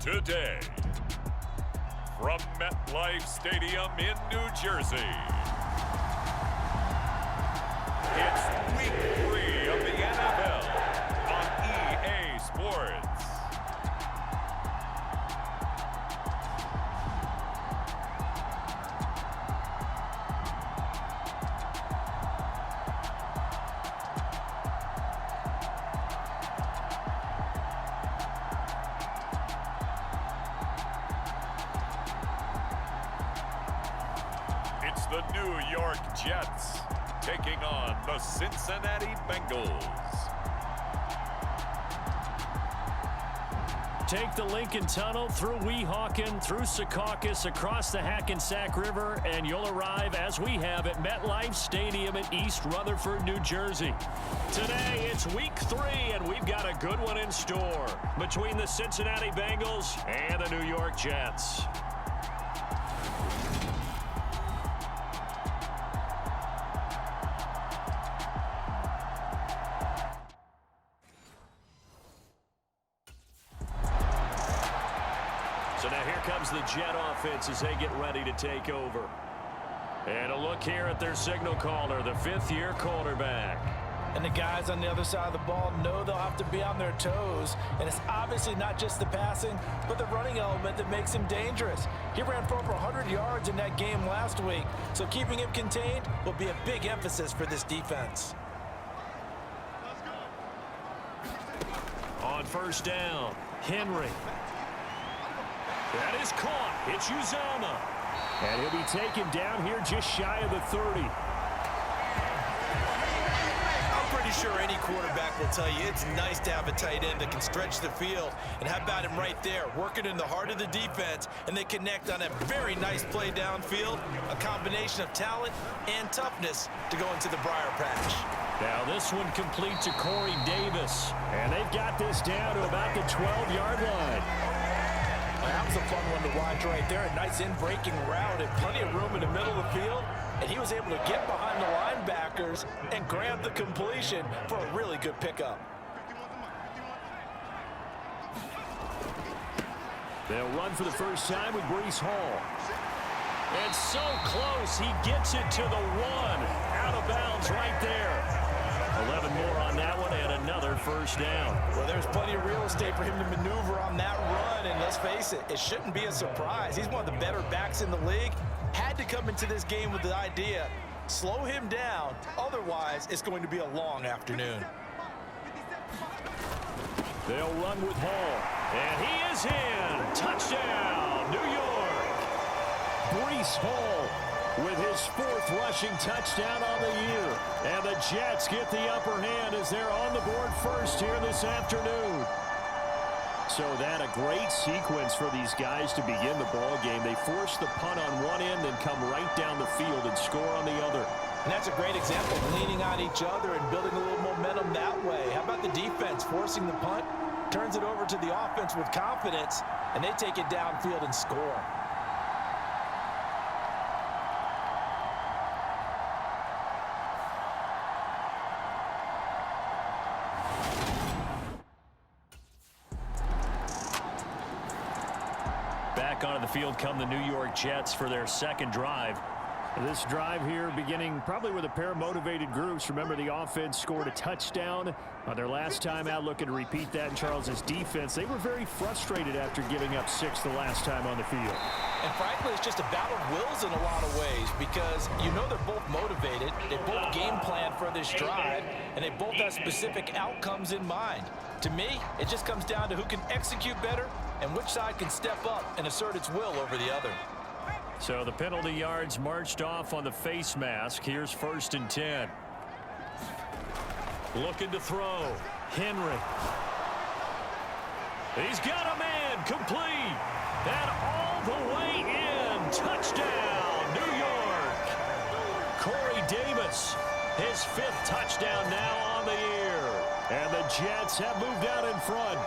today. From MetLife Stadium in New Jersey, it's Week 3 of the NFL on EA Sports. It's the New York Jets taking on the Cincinnati Bengals. Take the Lincoln Tunnel through Weehawken, through Secaucus, across the Hackensack River, and you'll arrive, as we have, at MetLife Stadium in East Rutherford, New Jersey. Today, it's Week 3, and we've got a good one in store between the Cincinnati Bengals and the New York Jets. So now here comes the Jet offense as they get ready to take over. And a look here at their signal caller, the fifth-year quarterback. And the guys on the other side of the ball know they'll have to be on their toes. And it's obviously not just the passing, but the running element that makes him dangerous. He ran for over 100 yards in that game last week, so keeping him contained will be a big emphasis for this defense. On first down, Henry. That is caught. It's Uzama. And he'll be taken down here just shy of the 30. I'm pretty sure any quarterback will tell you it's nice to have a tight end that can stretch the field. And how about him right there, working in the heart of the defense, and they connect on a very nice play downfield, a combination of talent and toughness to go into the briar patch. Now this one complete to Corey Davis. And they've got this down to about the 12-yard line. That was a fun one to watch right there. A nice in-breaking route and plenty of room in the middle of the field. And he was able to get behind the linebackers and grab the completion for a really good pickup. They'll run for the first time with Breece Hall. And so close, he gets it to the 1. Out of bounds right there. 11 more on that one and another first down. Well, there's plenty of real estate for him to maneuver on that run, and let's face it, it shouldn't be a surprise. He's one of the better backs in the league. Had to come into this game with the idea, slow him down, otherwise it's going to be a long afternoon. They'll run with Hall, and he is in. Touchdown, New York. Breece Hall with his 4th rushing touchdown on the year. And the Jets get the upper hand as they're on the board first here this afternoon. So that a great sequence for these guys to begin the ball game. They force the punt on one end, then come right down the field and score on the other. And that's a great example of leaning on each other and building a little momentum that way. How about the defense forcing the punt, turns it over to the offense with confidence, and they take it downfield and score. Back onto the field come the New York Jets for their second drive. This drive here beginning probably with a pair of motivated groups. Remember, the offense scored a touchdown on their last time out, looking to repeat that in Charles's defense. They were very frustrated after giving up 6 the last time on the field. And frankly, it's just a battle of wills in a lot of ways because you know they're both motivated, they both game plan for this drive, and they both have specific outcomes in mind. To me, it just comes down to who can execute better and which side can step up and assert its will over the other. So the penalty yards marched off on the face mask. Here's 1st and 10. Looking to throw. Henry. He's got a man complete. And all the way in. Touchdown, New York. Corey Davis, his 5th touchdown now on the year. And the Jets have moved out in front.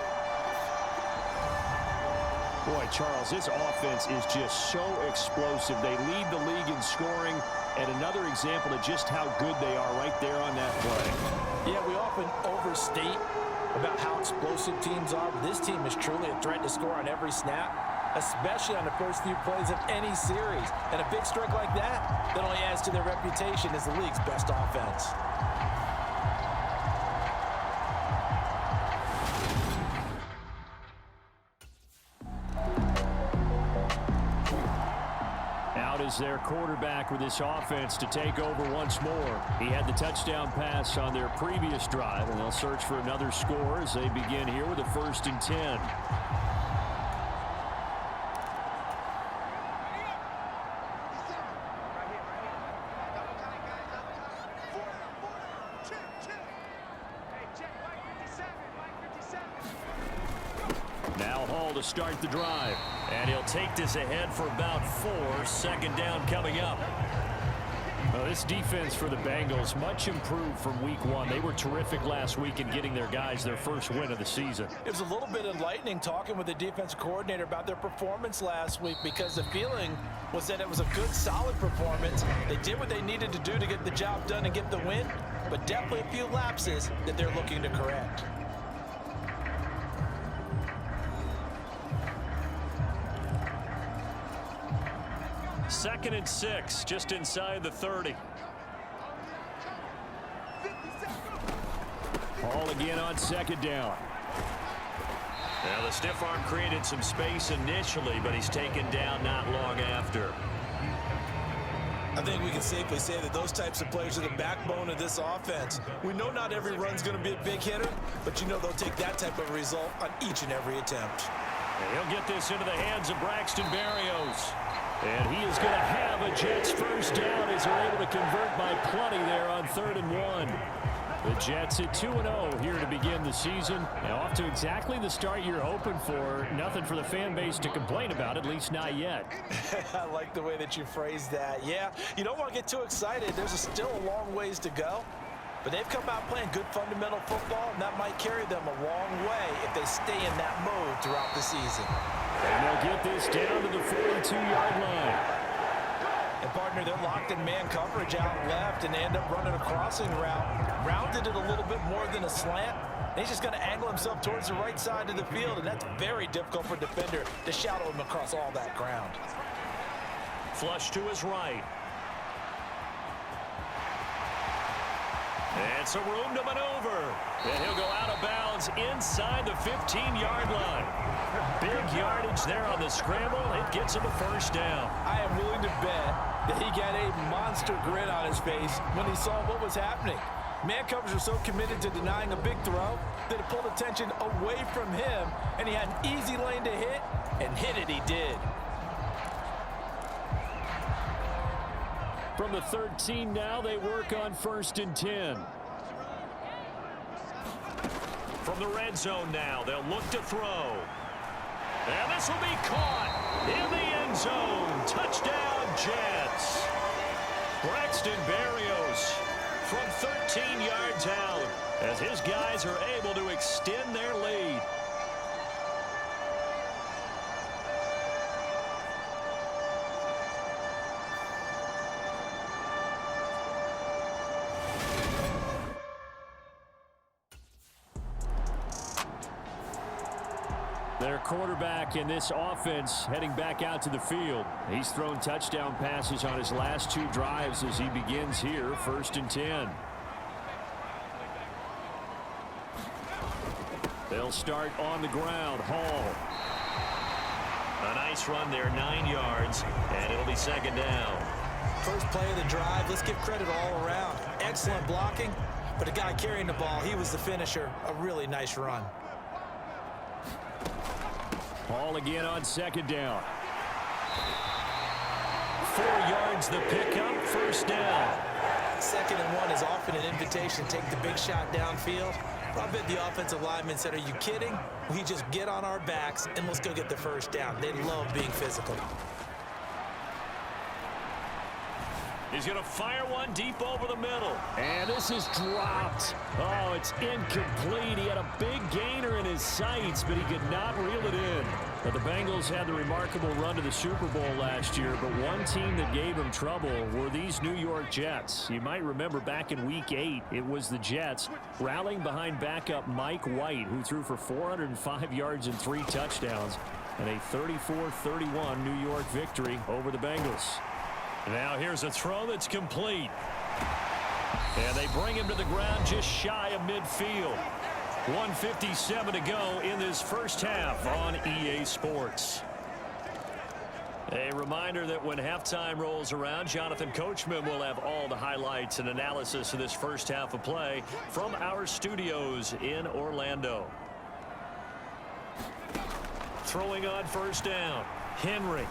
Boy, Charles, this offense is just so explosive. They lead the league in scoring, and another example of just how good they are right there on that play. Yeah, we often overstate about how explosive teams are. This team is truly a threat to score on every snap, especially on the first few plays of any series. And a big strike like that only adds to their reputation as the league's best offense. Out is their quarterback with this offense to take over once more. He had the touchdown pass on their previous drive, and they'll search for another score as they begin here with a 1st and 10. Now Hall to start the drive. And he'll take this ahead for about 4. 2nd down coming up. Well, this defense for the Bengals, much improved from week 1. They were terrific last week in getting their guys their first win of the season. It was a little bit enlightening talking with the defensive coordinator about their performance last week, because the feeling was that it was a good, solid performance. They did what they needed to do to get the job done and get the win, but definitely a few lapses that they're looking to correct. Second and 6, just inside the 30. Hall again on 2nd down. Now the stiff arm created some space initially, but he's taken down not long after. I think we can safely say that those types of players are the backbone of this offense. We know not every run's going to be a big hitter, but you know they'll take that type of result on each and every attempt. And he'll get this into the hands of Braxton Berrios. And he is going to have a Jets first down as they're able to convert by plenty there on 3rd and 1. The Jets at 2-0 here to begin the season. Now off to exactly the start you're hoping for. Nothing for the fan base to complain about, at least not yet. I like the way that you phrased that. Yeah, you don't want to get too excited. There's still a long ways to go. But they've come out playing good fundamental football, and that might carry them a long way if they stay in that mode throughout the season. And they'll get this down to the 42-yard line. And, partner, they're locked in man coverage out left, and they end up running a crossing route. Rounded it a little bit more than a slant. And he's just going to angle himself towards the right side of the field, and that's very difficult for a defender to shadow him across all that ground. Flush to his right. And some room to maneuver. And he'll go out of bounds inside the 15-yard line. Big yardage there on the scramble. It gets him a first down. I am willing to bet that he got a monster grin on his face when he saw what was happening. Man coverage was so committed to denying a big throw that it pulled attention away from him, and he had an easy lane to hit, and hit it he did. From the 13 now, they work on 1st and 10. From the red zone now, they'll look to throw. And this will be caught in the end zone. Touchdown, Jets. Braxton Berrios from 13 yards out as his guys are able to extend their lead. Their quarterback in this offense heading back out to the field. He's thrown touchdown passes on his last 2 drives as he begins here, 1st and 10. They'll start on the ground. Hall. A nice run there, 9 yards, and it'll be 2nd down. First play of the drive, let's give credit all around. Excellent blocking, but the guy carrying the ball, he was the finisher. A really nice run. Hall again on 2nd down. 4 yards the pickup, 1st down. 2nd and 1 is often an invitation to take the big shot downfield. I bet the offensive linemen said, are you kidding? We just get on our backs and let's go get the first down. They love being physical. He's going to fire one deep over the middle. And this is dropped. Oh, it's incomplete. He had a big gainer in his sights, but he could not reel it in. But the Bengals had the remarkable run to the Super Bowl last year, but one team that gave them trouble were these New York Jets. You might remember back in Week 8, it was the Jets rallying behind backup Mike White, who threw for 405 yards and 3 touchdowns, and a 34-31 New York victory over the Bengals. Now here's a throw that's complete. And they bring him to the ground just shy of midfield. 1:57 to go in this first half on EA Sports. A reminder that when halftime rolls around, Jonathan Coachman will have all the highlights and analysis of this first half of play from our studios in Orlando. Throwing on first down, Henry.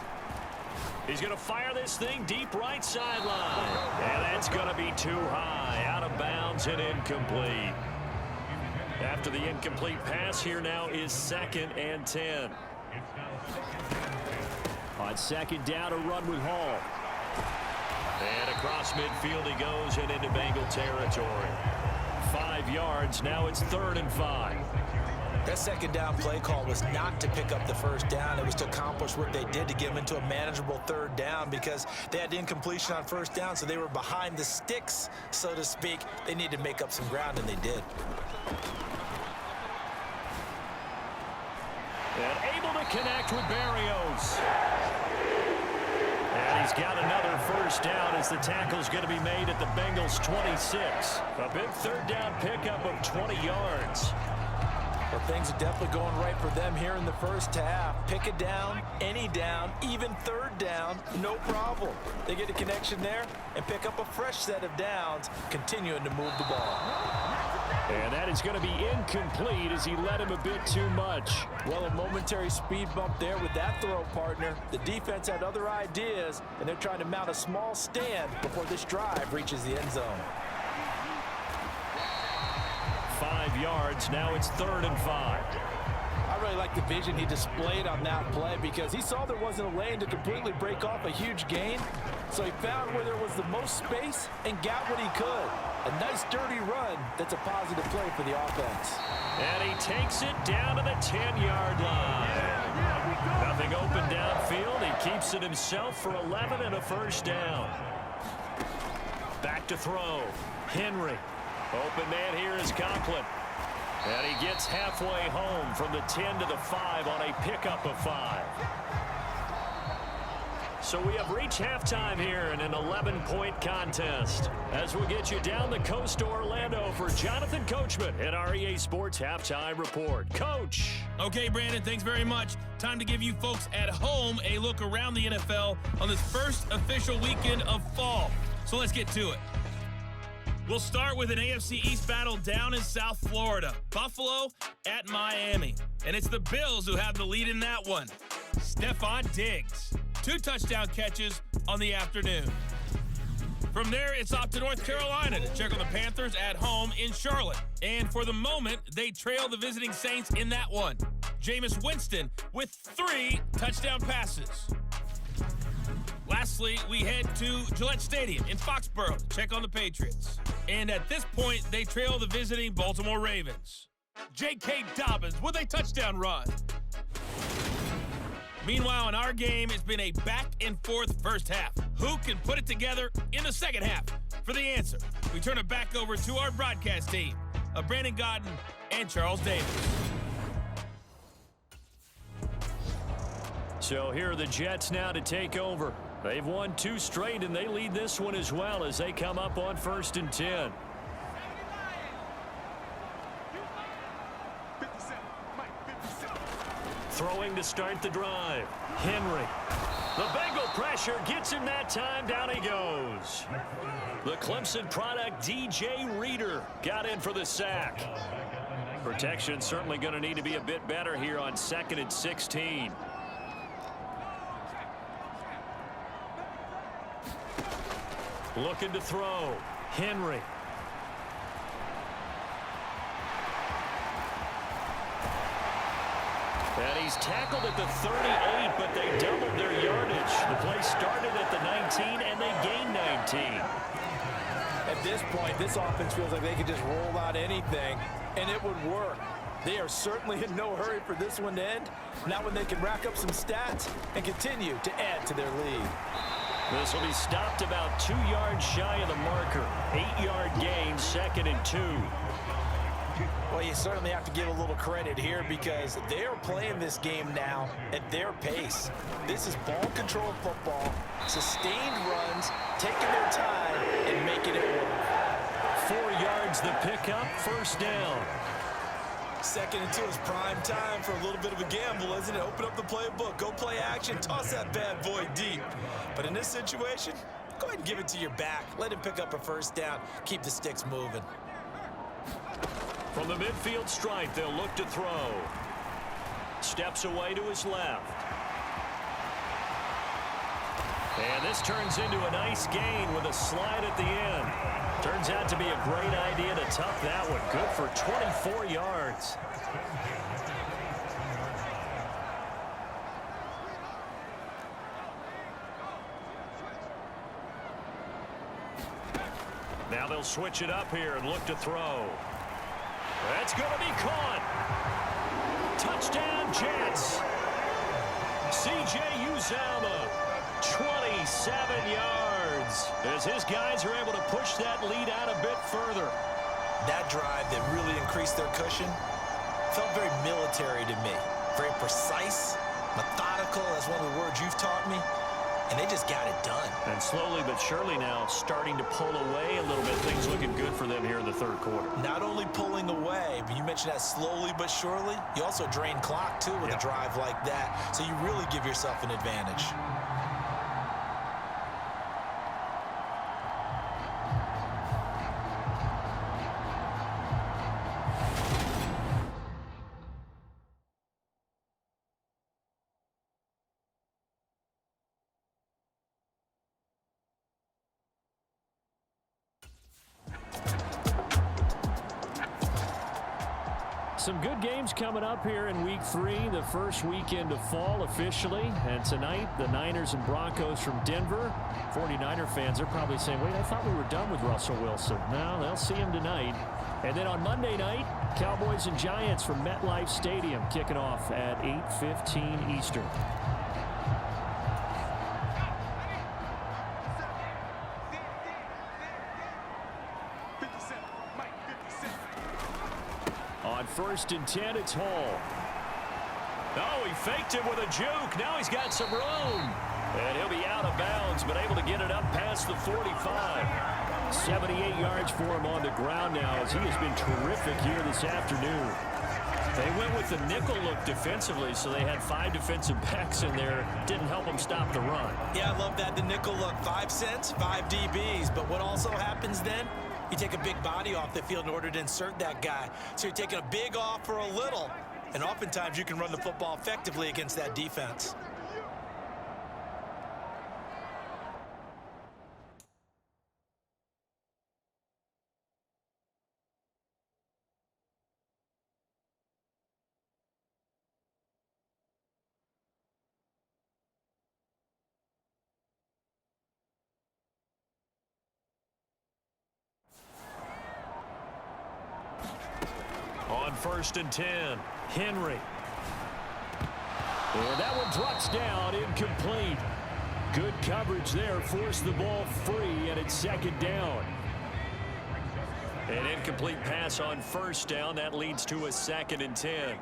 He's going to fire this thing deep right sideline. And that's going to be too high, out of bounds and incomplete. After the incomplete pass, here now is 2nd and 10. On 2nd down, a run with Hall. And across midfield he goes and into Bengal territory. 5 yards, now it's 3rd and 5. That 2nd down play call was not to pick up the first down. It was to accomplish what they did to get them into a manageable 3rd down because they had incompletion on first down, so they were behind the sticks, so to speak. They needed to make up some ground, and they did. And able to connect with Barrios. And he's got another first down as the tackle's going to be made at the Bengals 26. A big 3rd down pickup of 20 yards. Well, things are definitely going right for them here in the first half. Pick a down, any down, even 3rd down, no problem. They get a connection there and pick up a fresh set of downs, continuing to move the ball. And that is going to be incomplete as he led him a bit too much. Well, a momentary speed bump there with that throw, partner. The defense had other ideas, and they're trying to mount a small stand before this drive reaches the end zone. 5 yards, now it's 3rd and 5. I really like the vision he displayed on that play because he saw there wasn't a lane to completely break off a huge gain. So he found where there was the most space and got what he could. A nice dirty run that's a positive play for the offense. And he takes it down to the 10-yard line. Nothing open downfield. He keeps it himself for 11 and a first down. Back to throw. Henry. Open man here is Conklin. And he gets halfway home from the 10 to the 5 on a pickup of 5. So we have reached halftime here in an 11-point contest. As we get you down the coast to Orlando for Jonathan Coachman at our EA Sports Halftime Report. Coach. Okay, Brandon, thanks very much. Time to give you folks at home a look around the NFL on this first official weekend of fall. So let's get to it. We'll start with an AFC East battle down in South Florida. Buffalo at Miami. And it's the Bills who have the lead in that one. Stephon Diggs. 2 touchdown catches on the afternoon. From there, it's off to North Carolina to check on the Panthers at home in Charlotte. And for the moment, they trail the visiting Saints in that one. Jameis Winston with 3 touchdown passes. Lastly, we head to Gillette Stadium in Foxborough to check on the Patriots. And at this point, they trail the visiting Baltimore Ravens. J.K. Dobbins with a touchdown run. Meanwhile, in our game, it's been a back-and-forth first half. Who can put it together in the second half? For the answer, we turn it back over to our broadcast team of Brandon Godden and Charles Davis. So here are the Jets now to take over. They've won 2 straight, and they lead this one as well as they come up on 1st and 10. Throwing to start the drive. Henry. The Bengal pressure gets him that time. Down he goes. The Clemson product, DJ Reader, got in for the sack. Protection certainly going to need to be a bit better here on 2nd and 16. Looking to throw. Henry. And he's tackled at the 38, but they doubled their yardage. The play started at the 19, and they gained 19. At this point, this offense feels like they could just roll out anything, and it would work. They are certainly in no hurry for this one to end. Not when they can rack up some stats and continue to add to their lead. This will be stopped about 2 yards shy of the marker. 8-yard gain, 2nd and 2. Well, you certainly have to give a little credit here because they are playing this game now at their pace. This is ball control football, sustained runs, taking their time, and making it work. 4 yards the pickup, 1st down. 2nd and 2 is prime time for a little bit of a gamble, isn't it? Open up the playbook, go play action, toss that bad boy deep. But in this situation, go ahead and give it to your back. Let him pick up a 1st down, keep the sticks moving. From the midfield stripe, they'll look to throw. Steps away to his left. And this turns into a nice gain with a slide at the end. Turns out to be a great idea to tuck that one. Good for 24 yards. Now they'll switch it up here and look to throw. That's going to be caught. Touchdown, Jets. C.J. Uzomah, 27 yards. As his guys are able to push that lead out a bit further. That drive that really increased their cushion felt very military to me. Very precise, methodical. That's one of the words you've taught me. And they just got it done. And slowly but surely now starting to pull away a little bit. Things looking good for them here in the 3rd quarter. Not only pulling away, but you mentioned that slowly but surely. You also drain clock, too, with a drive like that. So you really give yourself an advantage. Some good games coming up here in Week 3, the first weekend of fall officially. And tonight, the Niners and Broncos from Denver. 49er fans are probably saying, wait, I thought we were done with Russell Wilson. No, they'll see him tonight. And then on Monday night, Cowboys and Giants from MetLife Stadium kicking off at 8:15 Eastern. On 1st and 10, it's Hall. Oh, he faked it with a juke. Now he's got some room. And he'll be out of bounds, but able to get it up past the 45. 78 yards for him on the ground now as he has been terrific here this afternoon. They went with the nickel look defensively, so they had 5 defensive backs in there. Didn't help them stop the run. Yeah, I love that, the nickel look. 5 cents, 5 DBs. But what also happens then? You take a big body off the field in order to insert that guy. So you're taking a big off for a little. And oftentimes you can run the football effectively against that defense. On 1st and 10, Henry. And that one drops down, incomplete. Good coverage there, forced the ball free, and it's 2nd down. An incomplete pass on 1st down. That leads to a 2nd and 10.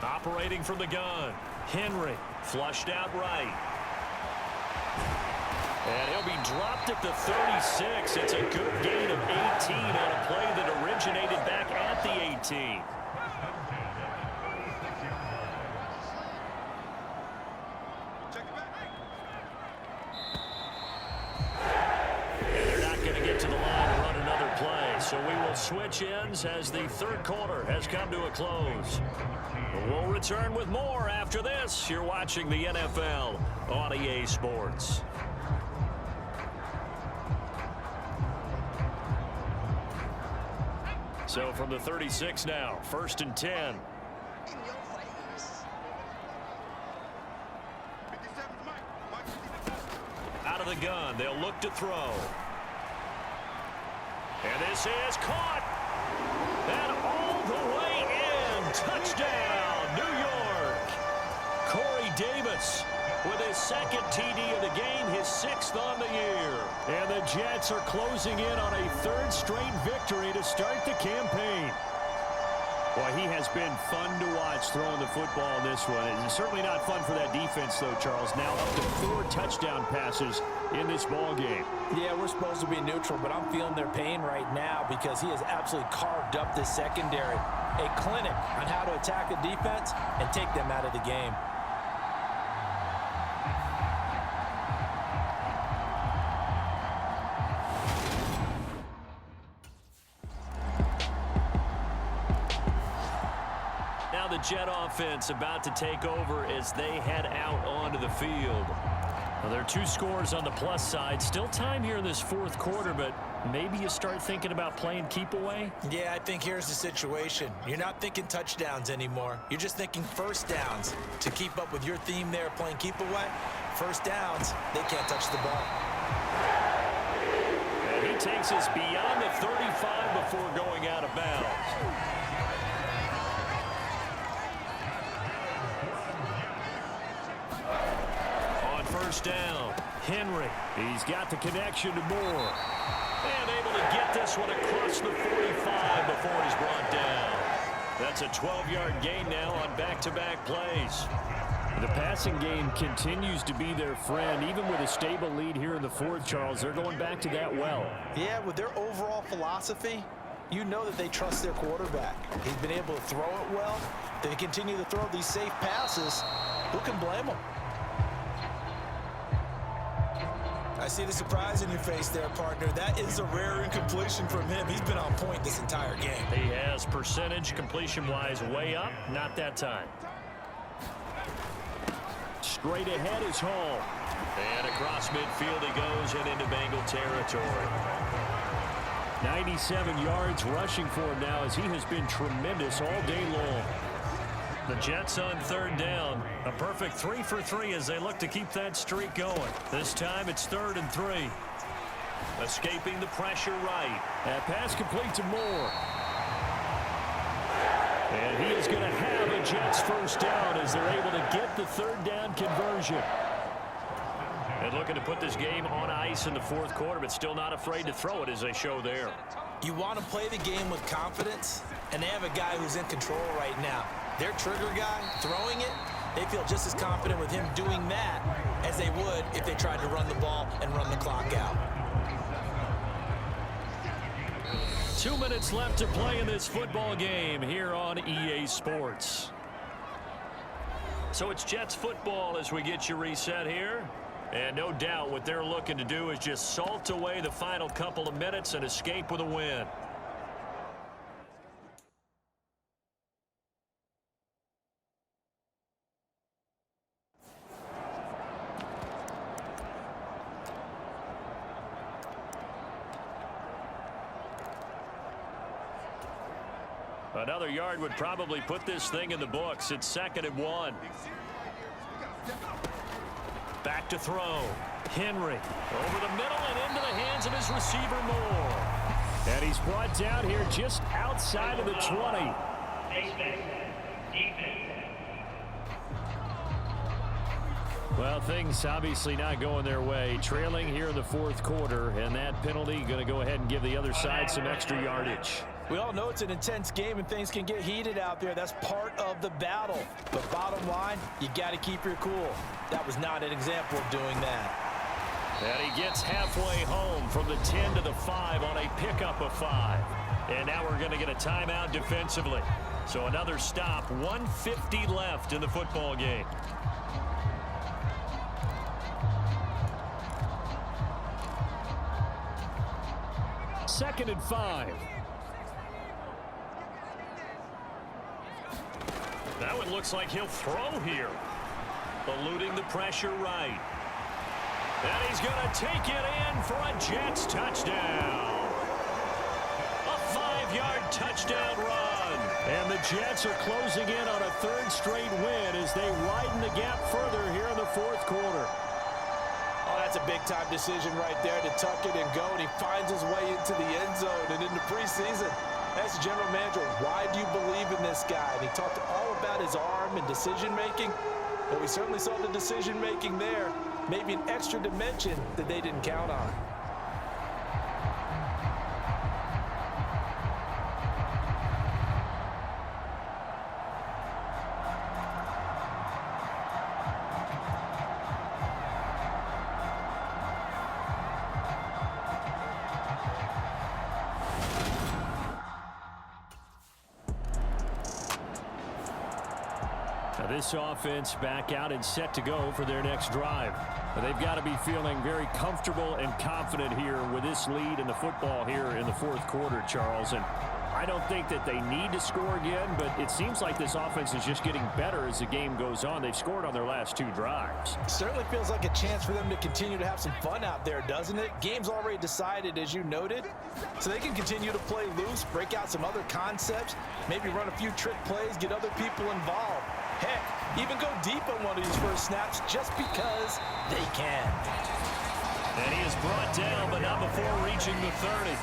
Operating from the gun, Henry flushed out right. And he'll be dropped at the 36. It's a good gain of 18 on a play that originated back at the 18. And they're not going to get to the line and run another play. So we will switch ends as the 3rd quarter has come to a close. We'll return with more after this. You're watching the NFL on EA Sports. So from the 36 now, 1st and 10. Out of the gun, they'll look to throw. And this is caught. And all the way in. Touchdown, New York. Corey Davis with his 2nd TD of the game, his 6th on the year. And the Jets are closing in on a 3rd straight victory to start the campaign. Well, he has been fun to watch throwing the football in this one. It's certainly not fun for that defense, though, Charles. Now up to 4 touchdown passes in this ball game. Yeah, we're supposed to be neutral, but I'm feeling their pain right now because he has absolutely carved up this secondary. A clinic on how to attack a defense and take them out of the game. The Jet offense about to take over as they head out onto the field. Well, there are 2 scores on the plus side. Still time here in this 4th quarter, but maybe you start thinking about playing keep away? Yeah, I think here's the situation. You're not thinking touchdowns anymore. You're just thinking first downs. To keep up with your theme there, playing keep away, first downs, they can't touch the ball. And he takes us beyond the 35 before going out of bounds. First down, Henry. He's got the connection to Moore. And able to get this one across the 45 before he's brought down. That's a 12-yard gain now on back-to-back plays. The passing game continues to be their friend. Even with a stable lead here in the 4th, Charles, they're going back to that well. Yeah, with their overall philosophy, you know that they trust their quarterback. He's been able to throw it well. They continue to throw these safe passes. Who can blame them? I see the surprise in your face there, partner. That is a rare incompletion from him. He's been on point this entire game. He has percentage completion-wise way up. Not that time. Straight ahead is Hall. And across midfield he goes and into Bengal territory. 97 yards rushing for him now as he has been tremendous all day long. The Jets on 3rd down. A perfect 3 for 3 as they look to keep that streak going. This time it's 3rd and 3. Escaping the pressure right. That pass complete to Moore. And he is going to have a Jets first down as they're able to get the 3rd down conversion. And looking to put this game on ice in the 4th quarter, but still not afraid to throw it as they show there. You want to play the game with confidence, and they have a guy who's in control right now. Their trigger guy throwing it, they feel just as confident with him doing that as they would if they tried to run the ball and run the clock out. 2 minutes left to play in this football game here on EA Sports. So it's Jets football as we get you reset here. And no doubt what they're looking to do is just salt away the final couple of minutes and escape with a win. Another yard would probably put this thing in the books. It's 2nd and 1. Back to throw. Henry over the middle and into the hands of his receiver Moore. And he's brought down here just outside of the 20. Well, things obviously not going their way. Trailing here in the 4th quarter, and that penalty going to go ahead and give the other side some extra yardage. We all know it's an intense game and things can get heated out there. That's part of the battle. But bottom line, you got to keep your cool. That was not an example of doing that. And he gets halfway home from the 10 to the 5 on a pickup of 5. And now we're going to get a timeout defensively. So another stop, 1:50 left in the football game. Second and 5. That one looks like he'll throw here. Eluding the pressure right. And he's going to take it in for a Jets touchdown. A 5-yard touchdown. the Jets are closing in on a third straight win as they widen the gap further here in the fourth quarter. Oh, that's a big-time decision right there to tuck it and go, and he finds his way into the end zone and into preseason. As the general manager, why do you believe in this guy? And he talked all about his arm and decision-making. But we certainly saw the decision-making there. Maybe an extra dimension that they didn't count on. Now this offense back out and set to go for their next drive. But they've got to be feeling very comfortable and confident here with this lead in the football here in the fourth quarter, Charles. And I don't think that they need to score again, but it seems like this offense is just getting better as the game goes on. They've scored on their last 2 drives. Certainly feels like a chance for them to continue to have some fun out there, doesn't it? Game's already decided, as you noted, so they can continue to play loose, break out some other concepts, maybe run a few trick plays, get other people involved. Heck, even go deep on one of these first snaps just because they can. And he is brought down, but not before reaching the 30.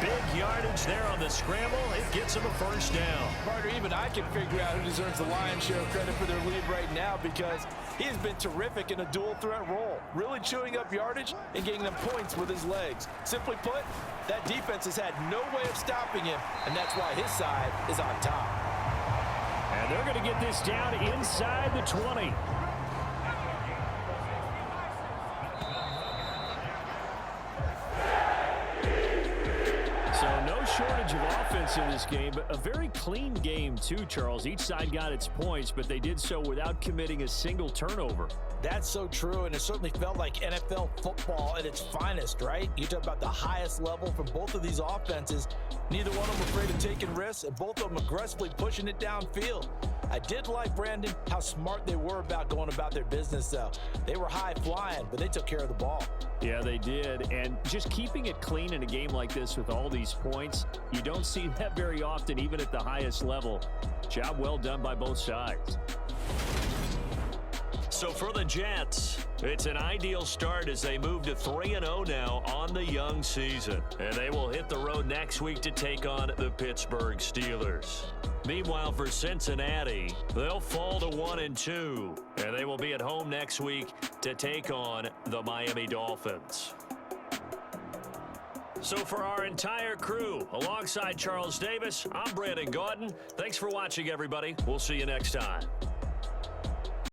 Big yardage there on the scramble. It gets him a first down. Partner, even I can figure out who deserves the lion's share of credit for their lead right now, because he has been terrific in a dual threat role, really chewing up yardage and getting them points with his legs. Simply put, that defense has had no way of stopping him, and that's why his side is on top. And they're going to get this down inside the 20. So no shortage of offense in this game, but a very clean game too, Charles. Each side got its points, but they did so without committing a single turnover. That's so true, and it certainly felt like NFL football at its finest, right? You talk about the highest level from both of these offenses. Neither one of them afraid of taking risks, and both of them aggressively pushing it downfield. I did like, Brandon, how smart they were about going about their business, though. They were high flying, but they took care of the ball. Yeah, they did, and just keeping it clean in a game like this with all these points, you don't see that very often, even at the highest level. Job well done by both sides. So for the Jets, it's an ideal start as they move to 3-0 now on the young season. And they will hit the road next week to take on the Pittsburgh Steelers. Meanwhile, for Cincinnati, they'll fall to 1-2. And they will be at home next week to take on the Miami Dolphins. So for our entire crew, alongside Charles Davis, I'm Brandon Gautin. Thanks for watching, everybody. We'll see you next time.